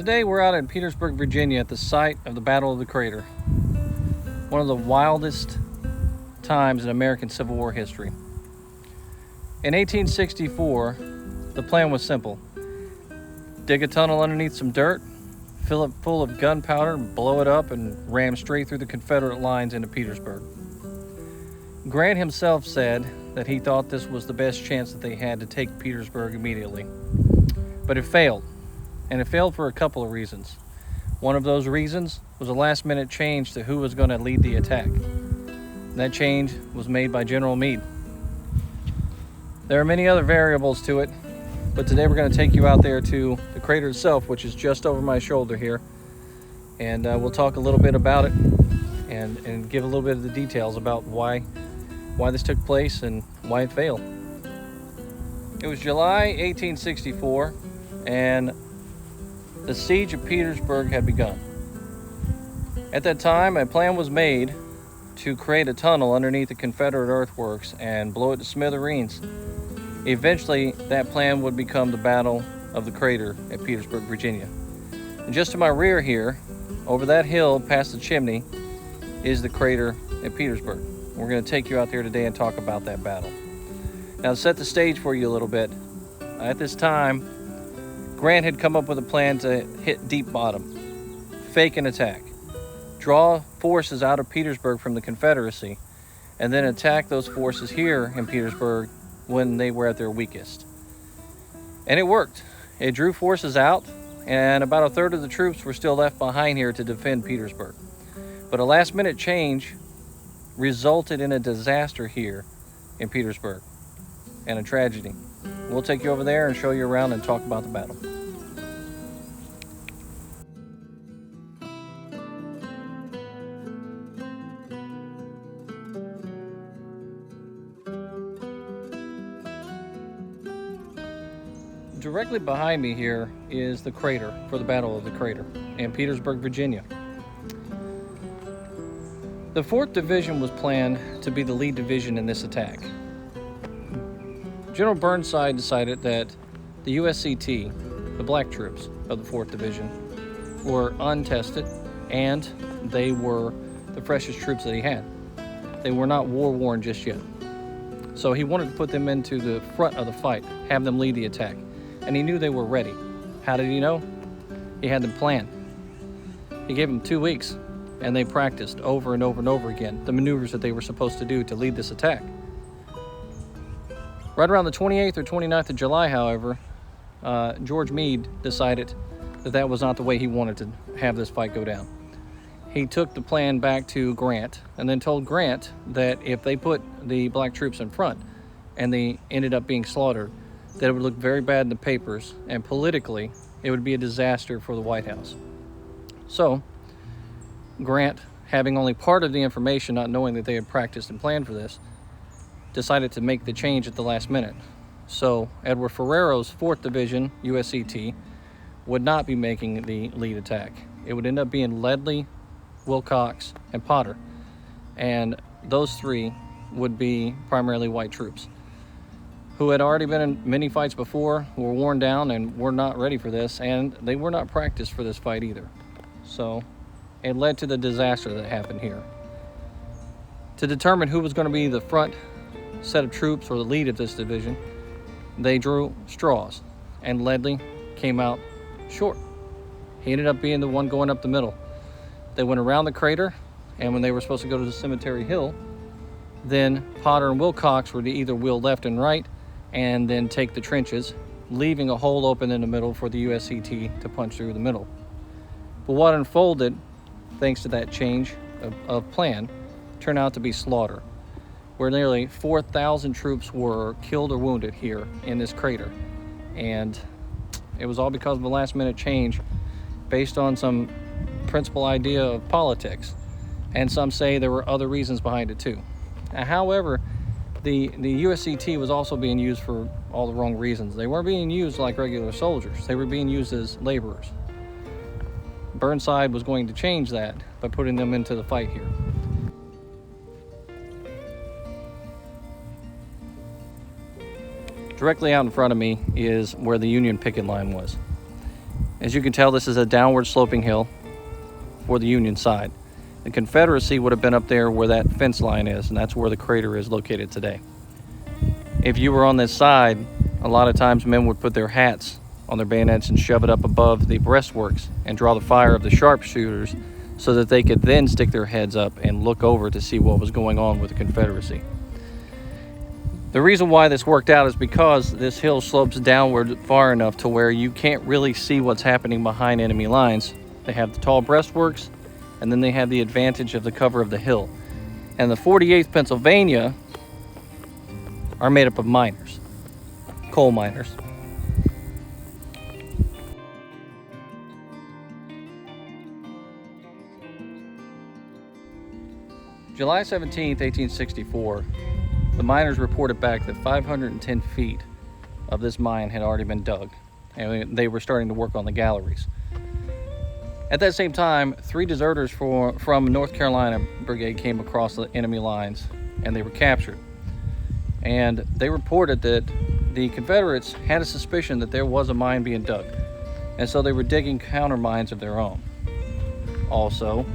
Today we're out in Petersburg, Virginia at the site of the Battle of the Crater. One of the wildest times in American Civil War history. In 1864, the plan was simple. Dig a tunnel underneath some dirt, fill it full of gunpowder, blow it up, and ram straight through the Confederate lines into Petersburg. Grant himself said that he thought this was the best chance that they had to take Petersburg immediately. But it failed, and it failed for a couple of reasons. One of those reasons was a last-minute change to who was going to lead the attack. That change was made by General Meade. There are many other variables to it, but today we're going to take you out there to the crater itself, which is just over my shoulder here, and we'll talk a little bit about it and give a little bit of the details about why this took place and why it failed. It was July 1864, and the siege of Petersburg had begun. At that time, a plan was made to create a tunnel underneath the Confederate earthworks and blow it to smithereens. Eventually, that plan would become the Battle of the Crater at Petersburg, Virginia. And just to my rear here, over that hill past the chimney, is the crater at Petersburg. We're going to take you out there today and talk about that battle. Now, to set the stage for you a little bit, at this time, Grant had come up with a plan to hit deep bottom, fake an attack, draw forces out of Petersburg from the Confederacy, and then attack those forces here in Petersburg when they were at their weakest. And it worked. It drew forces out, and about a third of the troops were still left behind here to defend Petersburg. But a last-minute change resulted in a disaster here in Petersburg and a tragedy. We'll take you over there and show you around and talk about the battle. Directly behind me here is the crater for the Battle of the Crater in Petersburg, Virginia. The 4th Division was planned to be the lead division in this attack. General Burnside decided that the USCT, the black troops of the 4th Division, were untested and they were the freshest troops that he had. They were not war-worn just yet. So he wanted to put them into the front of the fight, have them lead the attack. And he knew they were ready. How did he know? He had them planned. He gave them 2 weeks, and they practiced over and over and over again the maneuvers that they were supposed to do to lead this attack. Right around the 28th or 29th of July, however, George Meade decided that that was not the way he wanted to have this fight go down. He took the plan back to Grant and then told Grant that if they put the black troops in front and they ended up being slaughtered, that it would look very bad in the papers, and politically, it would be a disaster for the White House. So, Grant, having only part of the information, not knowing that they had practiced and planned for this, decided to make the change at the last minute. So, Edward Ferrero's 4th Division, USCT, would not be making the lead attack. It would end up being Ledlie, Wilcox, and Potter. And those three would be primarily white troops, who had already been in many fights before, were worn down, and were not ready for this, and they were not practiced for this fight either. So it led to the disaster that happened here. To determine who was going to be the front set of troops or the lead of this division, they drew straws, and Ledlie came out short. He ended up being the one going up the middle. They went around the crater, and when they were supposed to go to the Cemetery Hill, then Potter and Wilcox were to either wheel left and right and then take the trenches, leaving a hole open in the middle for the USCT to punch through the middle. But what unfolded, thanks to that change of plan, turned out to be slaughter, where nearly 4,000 troops were killed or wounded here in this crater. And it was all because of a last-minute change based on some principal idea of politics. And some say there were other reasons behind it too. However, the USCT was also being used for all the wrong reasons. They weren't being used like regular soldiers. They were being used as laborers. Burnside was going to change that by putting them into the fight here. Directly out in front of me is where the Union picket line was. As you can tell, this is a downward sloping hill for the Union side. The Confederacy would have been up there where that fence line is, and that's where the crater is located today. If you were on this side, a lot of times men would put their hats on their bayonets and shove it up above the breastworks and draw the fire of the sharpshooters so that they could then stick their heads up and look over to see what was going on with the Confederacy. The reason why this worked out is because this hill slopes downward far enough to where you can't really see what's happening behind enemy lines. They have the tall breastworks, and then they have the advantage of the cover of the hill. And the 48th Pennsylvania are made up of miners, coal miners. July 17, 1864, the miners reported back that 510 feet of this mine had already been dug, and they were starting to work on the galleries. At that same time, 3 deserters from North Carolina Brigade came across the enemy lines, and they were captured. And they reported that the Confederates had a suspicion that there was a mine being dug, and so they were digging counter mines of their own. Also,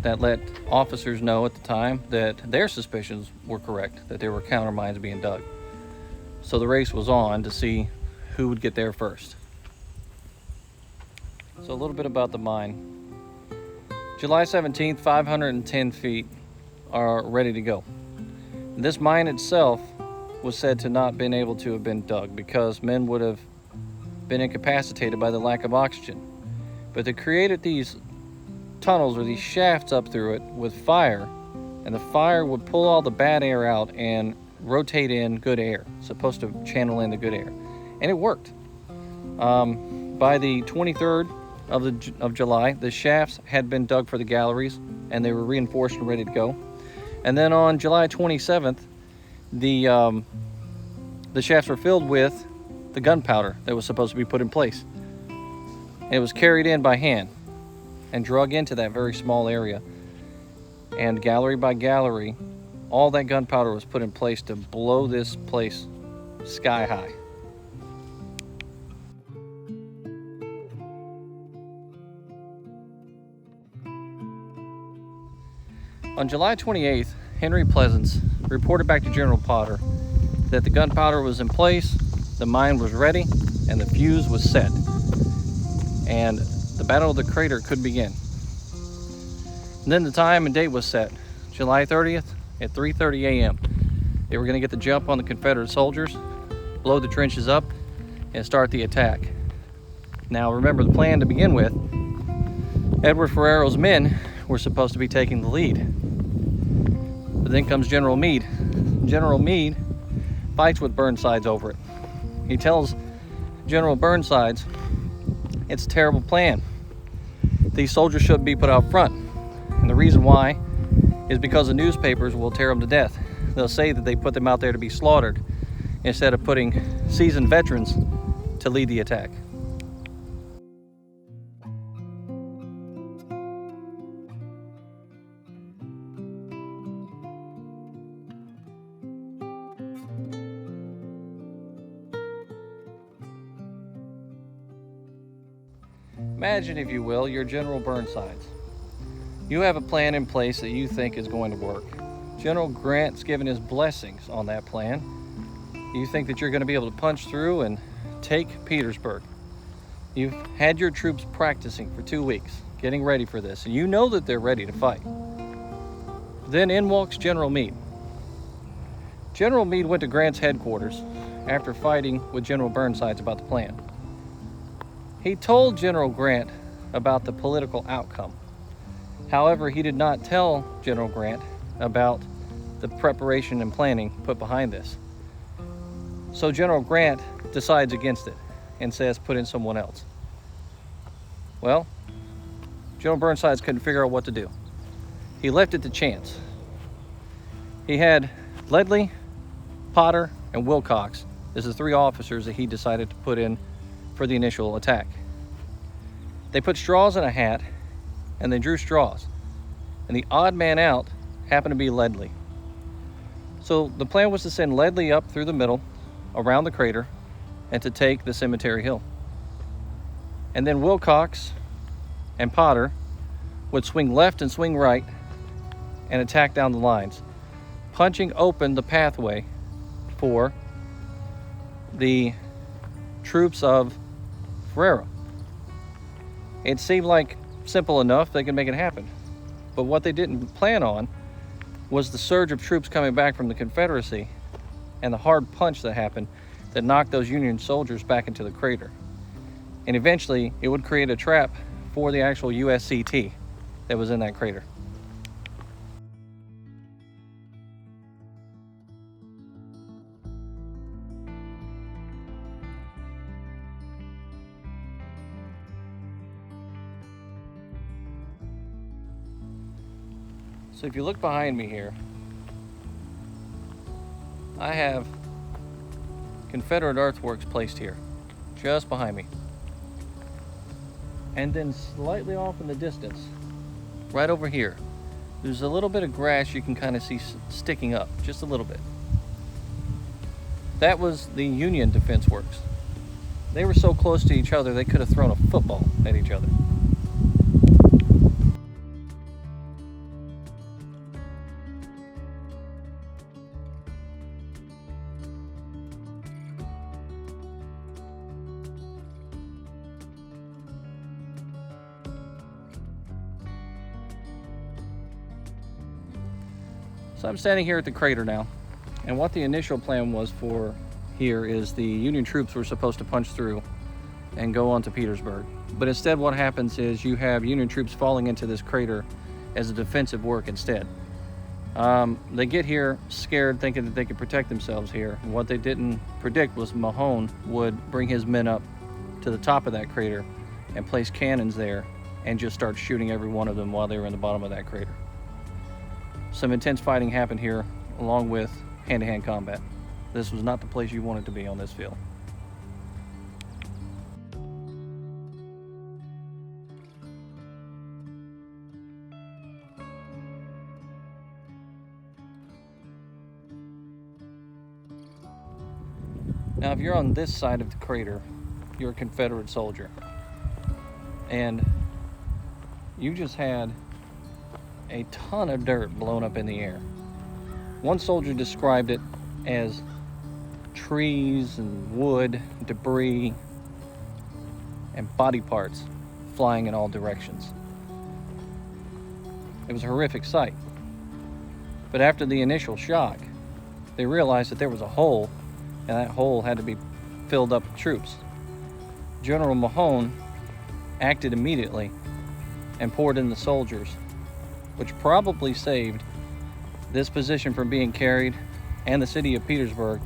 that let officers know at the time that their suspicions were correct, that there were counter mines being dug. So the race was on to see who would get there first. So a little bit about the mine. July 17th, 510 feet are ready to go. This mine itself was said to not been able to have been dug because men would have been incapacitated by the lack of oxygen. But they created these tunnels or these shafts up through it with fire, and the fire would pull all the bad air out and rotate in good air. It's supposed to channel in the good air, and it worked. By the 23rd of July, the shafts had been dug for the galleries, and they were reinforced and ready to go. And then on July 27th, the shafts were filled with the gunpowder that was supposed to be put in place. And it was carried in by hand and drug into that very small area. And gallery by gallery, all that gunpowder was put in place to blow this place sky high. On July 28th, Henry Pleasants reported back to General Potter that the gunpowder was in place, the mine was ready, and the fuse was set. And the Battle of the Crater could begin. And then the time and date was set, July 30th at 3:30 a.m. They were going to get the jump on the Confederate soldiers, blow the trenches up, and start the attack. Now remember the plan to begin with. Edward Ferrero's men were supposed to be taking the lead. But then comes General Meade. General Meade fights with Burnside's over it. He tells General Burnside's it's a terrible plan. These soldiers should be put out front. And the reason why is because the newspapers will tear them to death. They'll say that they put them out there to be slaughtered instead of putting seasoned veterans to lead the attack. Imagine, if you will, you're General Burnside. You have a plan in place that you think is going to work. General Grant's given his blessings on that plan. You think that you're going to be able to punch through and take Petersburg. You've had your troops practicing for 2 weeks, getting ready for this, and you know that they're ready to fight. Then in walks General Meade. General Meade went to Grant's headquarters after fighting with General Burnside about the plan. He told General Grant about the political outcome. However, he did not tell General Grant about the preparation and planning put behind this. So General Grant decides against it and says put in someone else. Well, General Burnside couldn't figure out what to do. He left it to chance. He had Ledlie, Potter, and Wilcox as the 3 officers that he decided to put in for the initial attack. They put straws in a hat and they drew straws, and the odd man out happened to be Ledlie. So the plan was to send Ledlie up through the middle around the crater and to take the cemetery hill. And then Wilcox and Potter would swing left and swing right and attack down the lines, punching open the pathway for the troops of Ferrero. It seemed like simple enough they could make it happen. But what they didn't plan on was the surge of troops coming back from the Confederacy and the hard punch that happened that knocked those Union soldiers back into the crater. And eventually it would create a trap for the actual USCT that was in that crater. So if you look behind me here, I have Confederate earthworks placed here, just behind me. And then slightly off in the distance, right over here, there's a little bit of grass you can kind of see sticking up, just a little bit. That was the Union defense works. They were so close to each other, they could have thrown a football at each other. So I'm standing here at the crater now, and what the initial plan was for here is the Union troops were supposed to punch through and go on to Petersburg. But instead what happens is you have Union troops falling into this crater as a defensive work instead. They get here scared, thinking that they could protect themselves here. And what they didn't predict was Mahone would bring his men up to the top of that crater and place cannons there and just start shooting every one of them while they were in the bottom of that crater. Some intense fighting happened here, along with hand-to-hand combat. This was not the place you wanted to be on this field. Now, if you're on this side of the crater, you're a Confederate soldier. And you just had a ton of dirt blown up in the air. One soldier described it as trees and wood, debris, and body parts flying in all directions. It was a horrific sight. But after the initial shock, they realized that there was a hole, and that hole had to be filled up with troops. General Mahone acted immediately and poured in the soldiers, which probably saved this position from being carried and the city of Petersburg,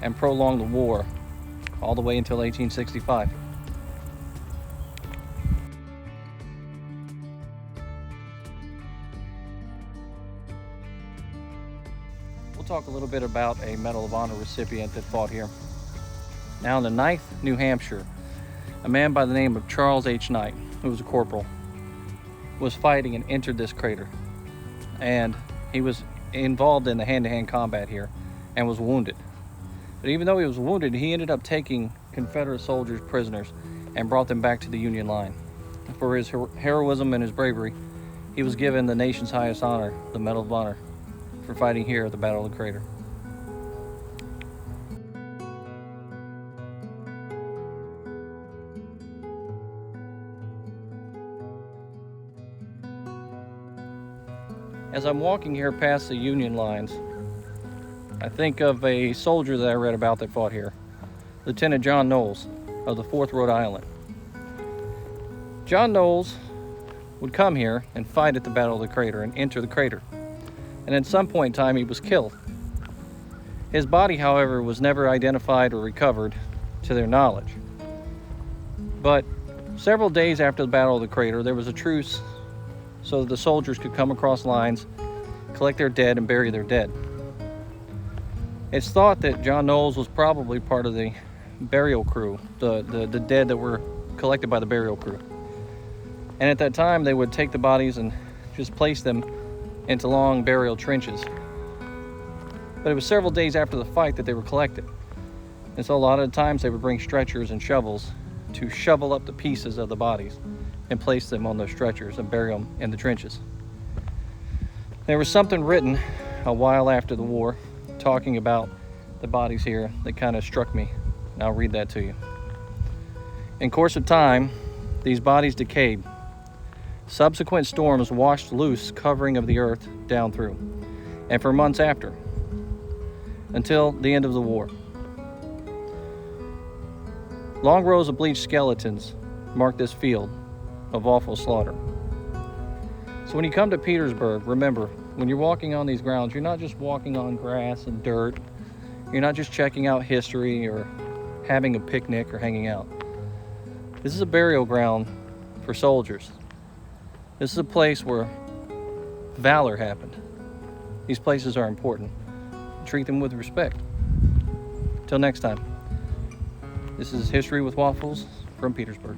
and prolonged the war all the way until 1865. We'll talk a little bit about a Medal of Honor recipient that fought here. Now in the 9th New Hampshire, a man by the name of Charles H. Knight, who was a corporal, was fighting and entered this crater, and he was involved in the hand-to-hand combat here and was wounded. But even though he was wounded, he ended up taking Confederate soldiers prisoners and brought them back to the Union line. For his heroism and his bravery, he was given the nation's highest honor, the Medal of Honor, for fighting here at the Battle of the Crater. As I'm walking here past the Union lines, I think of a soldier that I read about that fought here, Lieutenant John Knowles of the 4th Rhode Island. John Knowles would come here and fight at the Battle of the Crater and enter the crater. And at some point in time, he was killed. His body, however, was never identified or recovered to their knowledge. But several days after the Battle of the Crater, there was a truce so that the soldiers could come across lines, collect their dead, and bury their dead. It's thought that John Knowles was probably part of the burial crew, the dead that were collected by the burial crew. And at that time, they would take the bodies and just place them into long burial trenches. But it was several days after the fight that they were collected. And so a lot of the times they would bring stretchers and shovels to shovel up the pieces of the bodies and place them on those stretchers and bury them in the trenches. There was something written a while after the war talking about the bodies here that kind of struck me, and I'll read that to you. In course of time, these bodies decayed. Subsequent storms washed loose covering of the earth down through, and for months after, until the end of the war. Long rows of bleached skeletons mark this field of awful slaughter. So when you come to Petersburg, remember, when you're walking on these grounds, you're not just walking on grass and dirt. You're not just checking out history or having a picnic or hanging out. This is a burial ground for soldiers. This is a place where valor happened. These places are important. Treat them with respect. Till next time, this is History with Waffles from Petersburg.